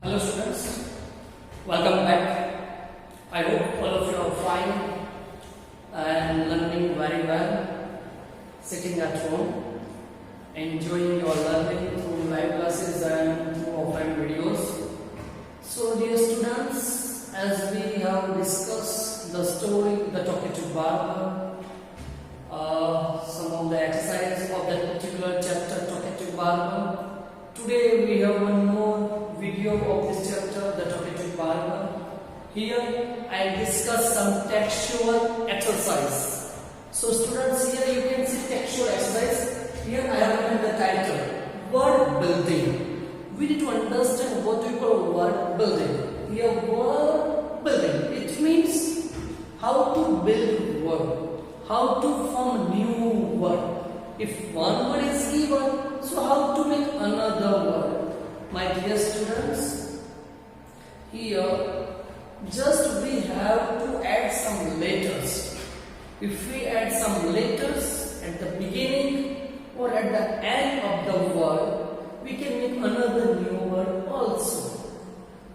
Hello students, welcome back. I hope all of you are fine and learning very well, sitting at home, enjoying your learning through live classes and through offline videos. So dear students, as we have discussed the story, the talkative barber, some of the exercises of that particular chapter, talkative barber. Today we have one more video of this chapter, the talkative barber. Here I discuss some textual exercise. So students, here you can see textual exercise. Here I have given the title, word building. We need to understand what we call word building. Here word building, it means how to build word, how to form new word. If one word is given, so how to make another word? My dear students, here just we have to add some letters. If we add some letters at the beginning or at the end of the word, we can make another new word also.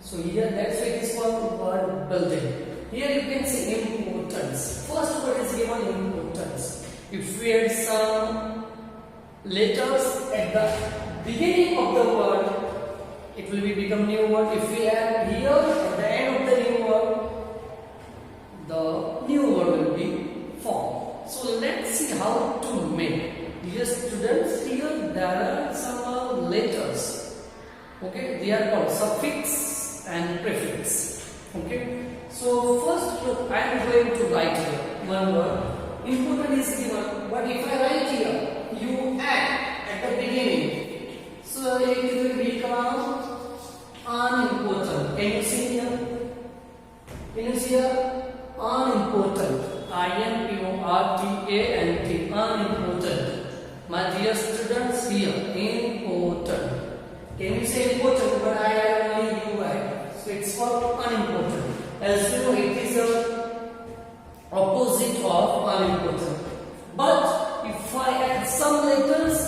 So here that's why it is called word building. Here you can see importance. First word is given importance. If we add some letters at the beginning of the word, it will become new word. If we add here at the end of the new word, the new word will be formed. So let's see how to make. Dear students, here there are some letters. Okay, they are called suffix and prefix. Okay, so first look, I am going to write here one word. Important is given, but if I write here, you add at the beginning, so it will become unimportant. Can you see here? Can you see here? Unimportant. I-N-P-O-R-T-A-N-T. Unimportant. My dear students, here important. Can you say important? But I have only UI. So it's called unimportant. As you know, it is a opposite of unimportant. But if I add some letters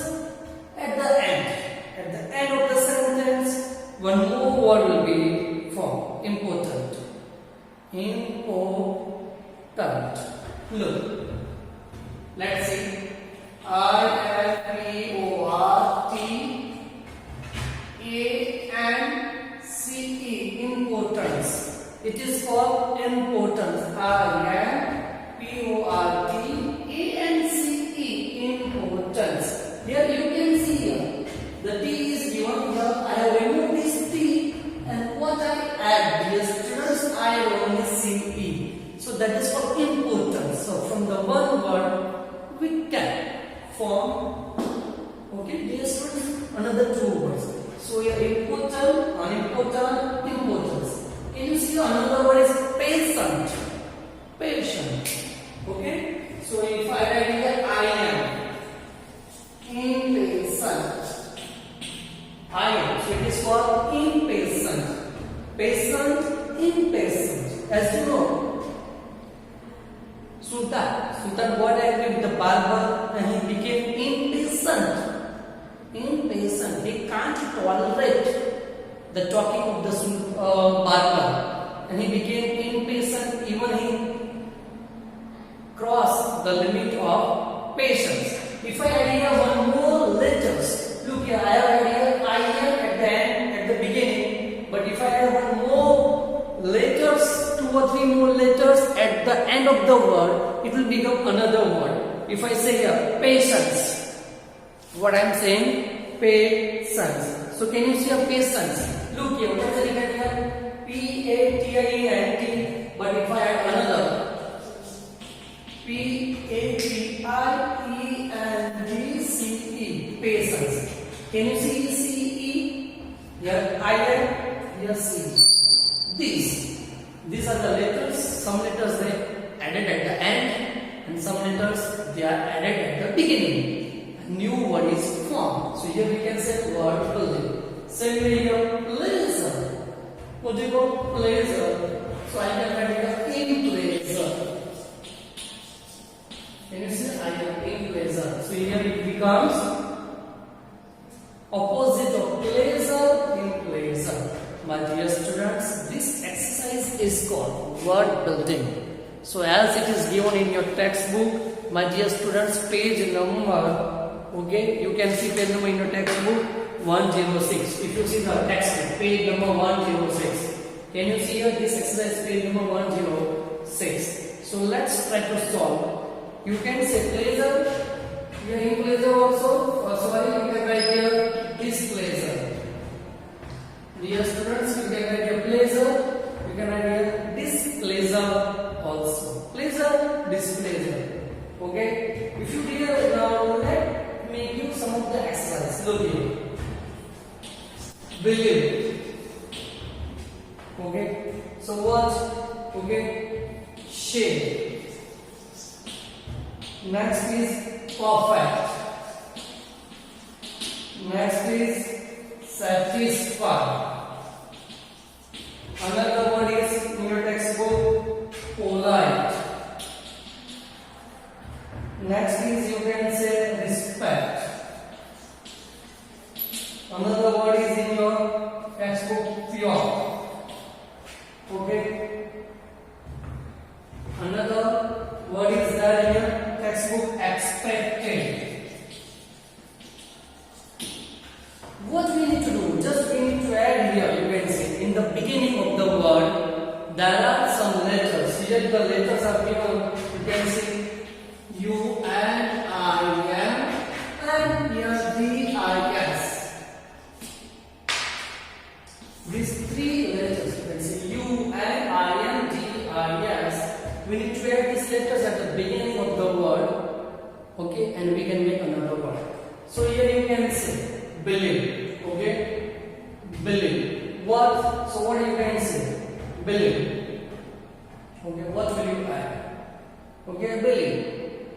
at the end of the sentence, one more word will be formed. Important. Important. Look. Let's see. I-M-P-O-R-T-A-N-C-E. Importance. It is called importance. I-M-P-O-R-T-A-N-C-E. Importance. Here you can see here. The T is given here. I have removed this T, and what I add, dear students, I only see E. So that is called importance. So from the one word we can form, okay, dear students, another two words. So here important, unimportant, importance. Can you see another word is patient? Patient. Okay. So if I write here I am impatient. I am. So it is called impatient. Patient, impatient. As you know, Sultan got angry with the barber and he became impatient. Impatient. He can't tolerate the talking of the barber, and he became impatient. Even he crossed the limit of patience. If I add here one more letters, look here, I have added here I am at the end, at the beginning. But if I add one more letters, 2 or 3 more letters at the end of the word, it will become another word. If I say here patience, what I am saying, patience. So can you see a patience? Look here, what is the written here? P-A-T-I-E-N-T. But if I add another, P-A-T-I-E-N-D-C-E, patience. Can you see C-E? Here I am, here C. These are the letters. Some letters they added at the end, and some letters they are added at the beginning. A new word is formed. So here we can say word building. Similarly here, pleasure. What do you call pleasure? So I can write here in pleasure. Can you see? I am in pleasure. So here it becomes opposite of pleasure in pleasure. My dear word building. So as it is given in your textbook, my dear students, page number, okay, you can see page number in your textbook 106. If you see the textbook, page number 106. Can you see here this exercise page number 106? So let's try to solve. You can say pleasure. Here in pleasure also. Sorry, you can write here displeasure. Dear students, you can write here pleasure. You can write here displeasure also. Pleasure, displeasure. Okay. If you here now let me give some of the exercise. Look here. Believe. Okay, so what? Okay, shade. Next is perfect. Next is satisfy. Another word is in your textbook polite. Next is you can say respect. Another word is in your textbook pure. Okay. Another word is there in your textbook expected. What we need to do? Just we need to add here. You can see in the beginning of the word there are some letters. Here the letters are given. You can see U and I M and here D I S. These three letters, you can see U, N, I, N, D, I, S. We need to add these letters at the beginning of the word, okay, and we can make another word. So here you can say believe, okay, believe. What? So what you can say? Believe. Okay, what will you add? Okay, believe.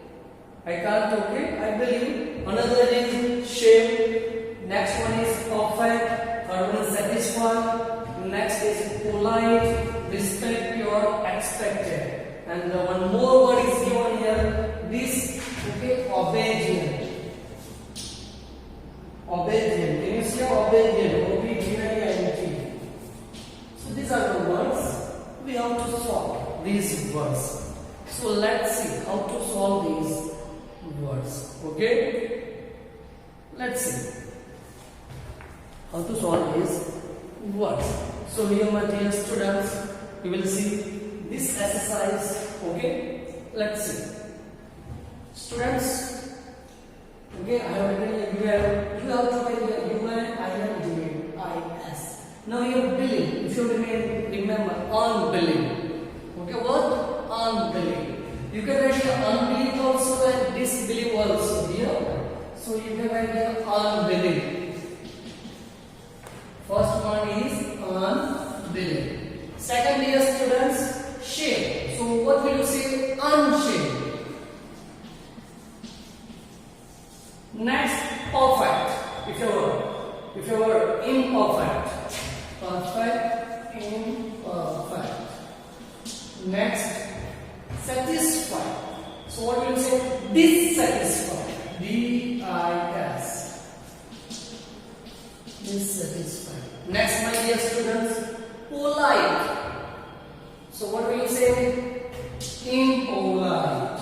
I can't. Okay, I believe. Another is shame. Next one is perfect. Third one is satisfy. Next is polite, respect, pure, expected. And one more word is given here. This, okay, obedient. Obedient. Can you see obedient? O-B-D-I-E-N-T. So these are the words we have to solve. These words. So let's see how to solve these words. Okay? Let's see how to solve these words. So here, my dear students, you will see this exercise. Okay, let's see. Students, okay, I have written you have to write here U N I N D I S. Now you believe. If you remember unbelief. Okay, what? Unbelief. You can write here unbelief also and disbelief also here. So you can write here unbelief. First one is unbelief. Second, dear students, shame. So what will you say? Unshamed. Next, perfect. If you were imperfect. Perfect, imperfect. Next, satisfied. So what will you say? Dissatisfied. D-I-S. Dissatisfied. Next, my dear students, polite. So what will you say? Impolite.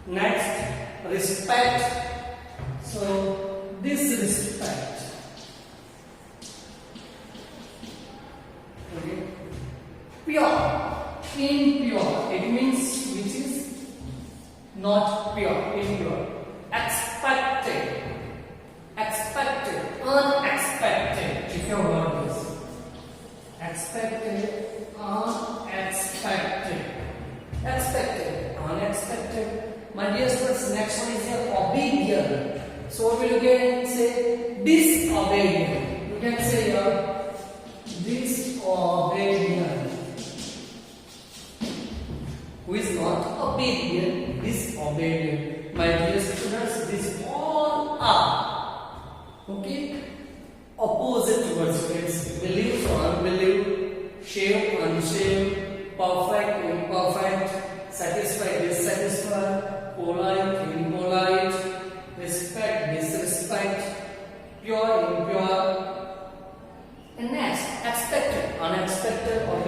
Next, respect. So disrespect. Okay. Pure. Impure. It means which is not pure. Impure. Expected. Expected. Unexpected. If you heard this. Expected. Unexpected. Expected. Unexpected. My dear students, next one is here obedient. So what will you can say? Disobedient. You can say here disobedient. Who is not obedient? Disobedient. My dear students, these all are okay opposite words. Believe, so unbelieve, shame, unshame, perfect, imperfect, satisfied, dissatisfied, polite, impolite, respect, disrespect, pure, impure. And next, expected, unexpected, or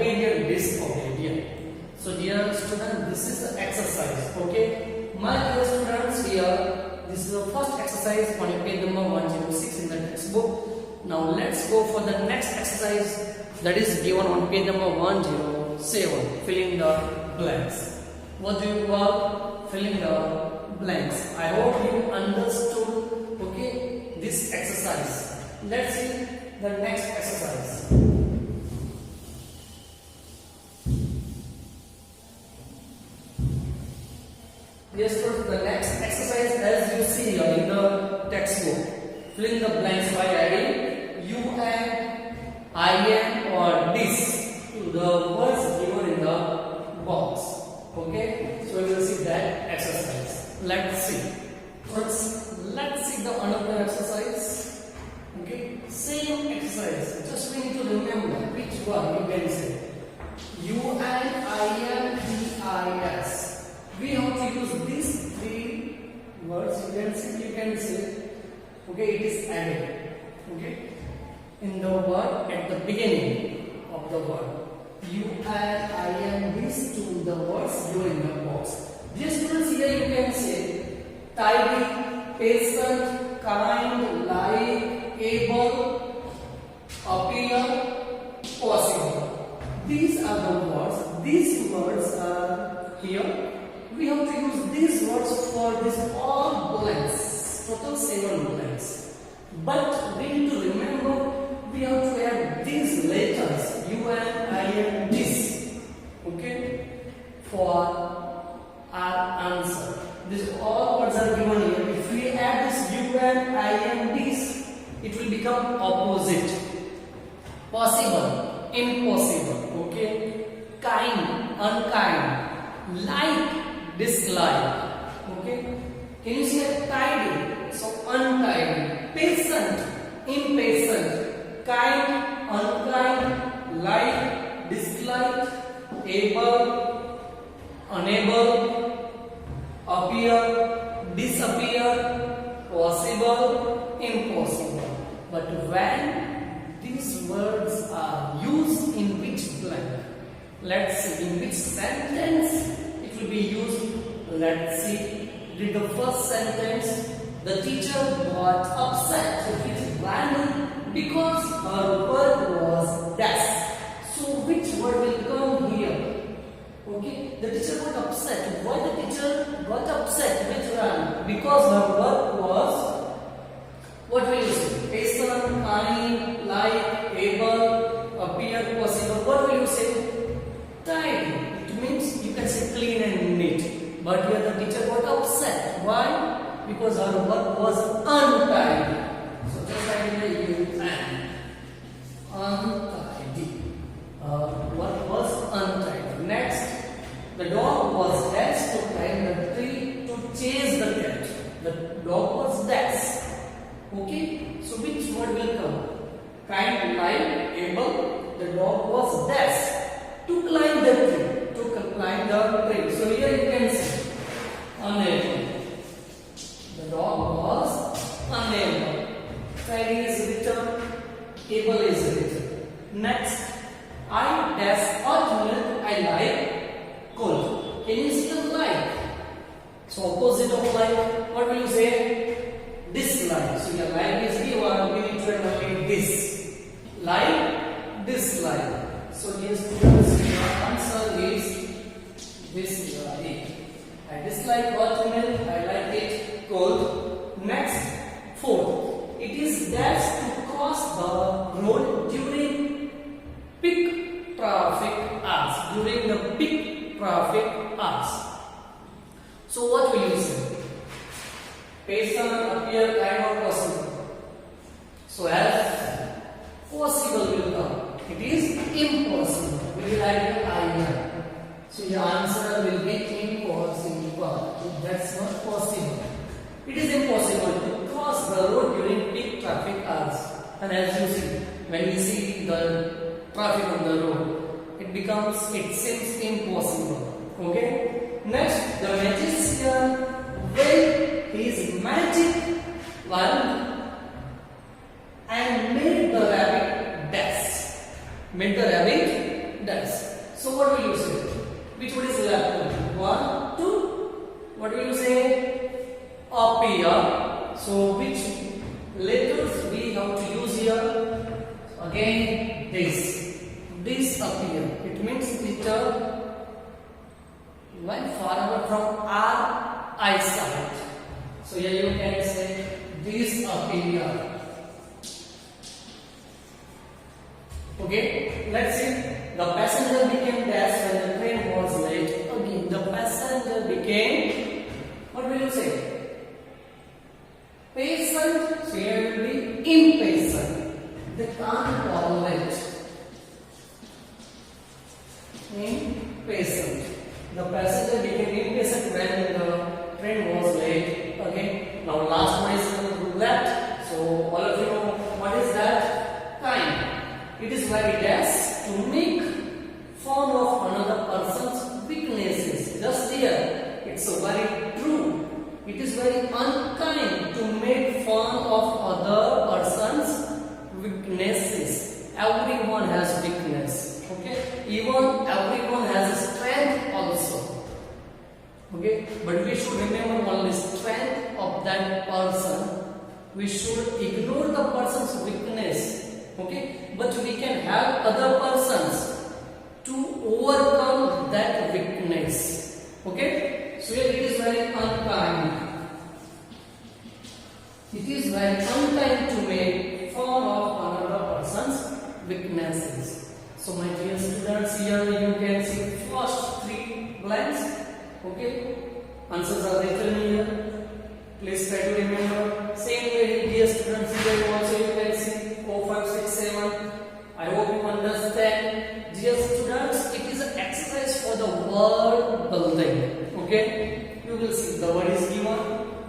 is the exercise. Okay, my dear students, here this is the first exercise on your page number 106 in the textbook. Now let's go for the next exercise that is given on page number 107. Fill in the blanks. What do you call fill in the blanks? I hope you understood. Okay, this exercise. Let's see the next exercise. Yes, friends, the next exercise, as you see here in the textbook, fill in the blanks by adding you and I am or this to the words given in the box. Okay, so we will see that exercise. Let's see. First, let's see the another exercise. Okay, same exercise. Just we need to remember which one you can say. You and I am D-I-S. We have to use these three words. You can say, okay, it is added. Okay, in the word at the beginning of the word. You and I am these two the words you in the box. Dear students, here you can say tidy, patient, kind, like, able, appear, possible. These are the words. These words are here. We have to use these words for this all blanks, total 7 blanks. But we need to remember we have to add these letters, you and I and this, okay, for our answer. These all words are given here. If we add this you and I and this, it will become opposite. Possible, impossible, okay, kind, unkind, like, dislike. Okay, can you see a tidy? So untidy, patient, impatient, kind, unkind, like, dislike, able, unable, appear, disappear, possible, impossible. But when these words are used in which blank? Let's see in which sentence will be used. Let's see. Read the first sentence. The teacher got upset with random because her work was dash. So which word will come here? Okay. The teacher got upset. Why the teacher got upset with random? Because her work was. What will you say? Patient, kind, like, able, appear, possible. What will you say? Tidy. It means you can say clean and neat. But here the teacher got upset. Why? Because her work was untidy. So just write in the U and untidy. Work was untidy. Next, the dog was dashed to climb the tree to chase the cat. The dog was dashed. Okay. So which word will come? Kind, like, able. The dog was dashed to climb the tree. Climb the tree. So here you can see unable. The dog was unable. Tidy is written, able is written. Next, I dash hot milk. I like cold. Can you see the like? So opposite of like, what will you say? Dislike. So your like is given. We need to add only this. Like, dislike. So dear students, your answer is this. I dislike hot milk. I like it cold. Next, fourth. It is dashed to cross the road during peak traffic hours. During the peak traffic hours. So what will you say? Patient, appear, kind, or possible. So as possible will come. It is impossible. We will add I am. So your answer will be impossible. That's not possible. It is impossible to cross the road during peak traffic hours. And as you see, when you see the traffic on the road, it seems impossible. Okay? Next, the magician waved his magic wand and made the rabbit dance. Made the rabbit dance. So what will you say? Which one is left? 1, appear. So which letters we have to use here? Again, this appear. It means it went far away from our eyesight. So here you can say this appear. Okay, let's see. The passenger became dash when the train was late. Again, the passenger became, what will you say? Patient. So here will be impatient. They can't tolerate. Impatient. The passenger became impatient when the train was late. Okay. Now last one is left. So all of you know what is that? Kind. It is very dash to make fun of another person's weaknesses. Just here, it's very true. It is very unkind to make fun of other person's weaknesses. Everyone has weakness. Okay, even everyone has a strength also. Okay, but we should remember only strength of that person. We should ignore the person's weakness. Okay, but we can help other persons to overcome that weakness. Okay, so here it is very unkind. It is very unkind to make fun of another person's weaknesses. So my dear students, here you can see first 3 blanks. Okay, answers are written here. Please try to remember. Same way, dear students, here also you can see 4, 5, 6, 7. I hope you understand. Dear students, it is an exercise for the word building. Okay, you will see the word is given.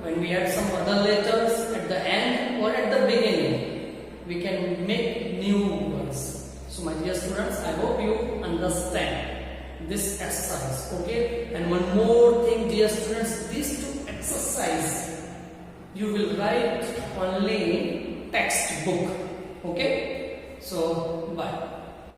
When we add some other letters at the end or at the beginning, we can make new words. So my dear students, I hope you understand this exercise. Okay, and one more thing, dear students, these 2 exercises you will write only in textbook.